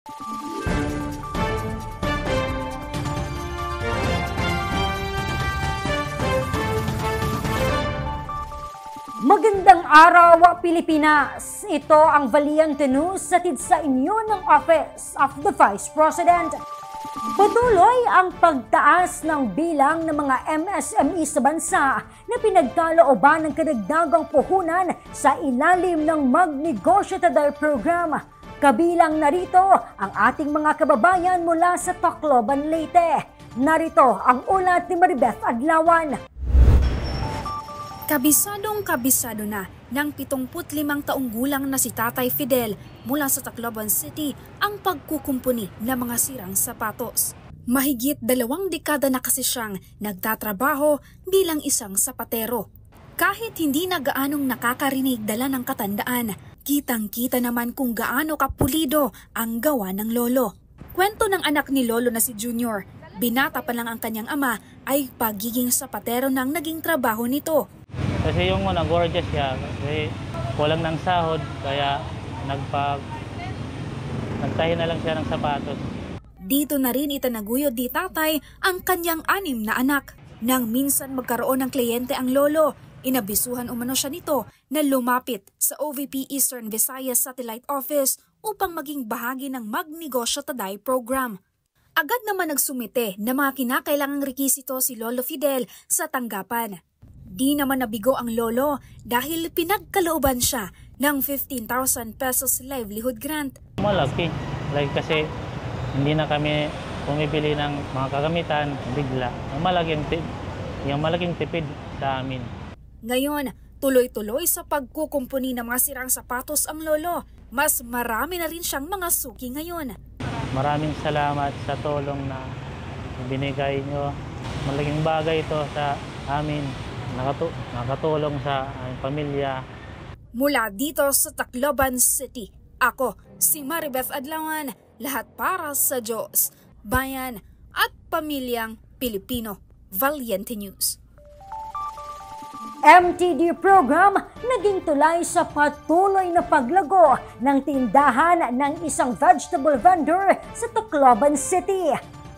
Magandang araw, Pilipinas! Ito ang Valiente News hatid sa inyo ng Office of the Vice President. Patuloy ang pagtaas ng bilang ng mga MSME sa bansa na pinagkalooban ng karagdagang puhunan sa ilalim ng Magnegosyo Today program. Kabilang narito ang ating mga kababayan mula sa Tacloban, Leyte. Narito ang ulat ni Maribeth Adlawan. Kabisadong-kabisado na ng 75 taong gulang na si Tatay Fidel mula sa Tacloban City ang pagkukumpuni ng mga sirang sapatos. Mahigit 2 dekada na kasi siyang nagtatrabaho bilang isang sapatero. Kahit hindi na gaanong nakakarinig dala ng katandaan, kitang-kita naman kung gaano kapulido ang gawa ng lolo. Kwento ng anak ni lolo na si Junior, binata pa lang ang kanyang ama ay pagiging sapatero nang naging trabaho nito. Kasi yung gorgeous siya, kasi kulang ng sahod, kaya nagtahi na lang siya ng sapatos. Dito na rin itanaguyod ni tatay ang kanyang 6 na anak. Nang minsan magkaroon ng kliyente ang lolo, inabisuhan umano siya nito na lumapit sa OVP Eastern Visayas Satellite Office upang maging bahagi ng Magnegosyo Today program. Agad naman nagsumite na mga kinakailangang rekisito si Lolo Fidel sa tanggapan. Di naman nabigo ang lolo dahil pinagkalooban siya ng 15,000 pesos livelihood grant. Malaki, kasi hindi na kami pumipili ng mga kagamitan bigla. Yung malaking tipid sa amin. Ngayon, tuloy-tuloy sa pagkukumpuni ng mga sirang sapatos ang lolo. Mas marami na rin siyang mga suki ngayon. Maraming salamat sa tulong na binigay nyo. Malaking bagay ito sa amin. Nakatulong sa aming pamilya. Mula dito sa Tacloban City, ako si Maribeth Adlawan, lahat para sa Diyos, bayan at pamilyang Pilipino. Valiente News. MTD program naging tulay sa patuloy na paglago ng tindahan ng isang vegetable vendor sa Tacloban City.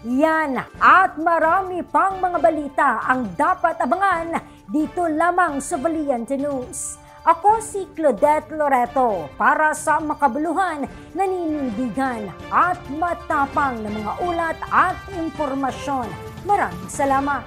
Yan at marami pang mga balita ang dapat abangan dito lamang sa Valiente News. Ako si Claudette Loreto para sa makabuluhan, naninindigan at matapang na mga ulat at impormasyon. Maraming salamat.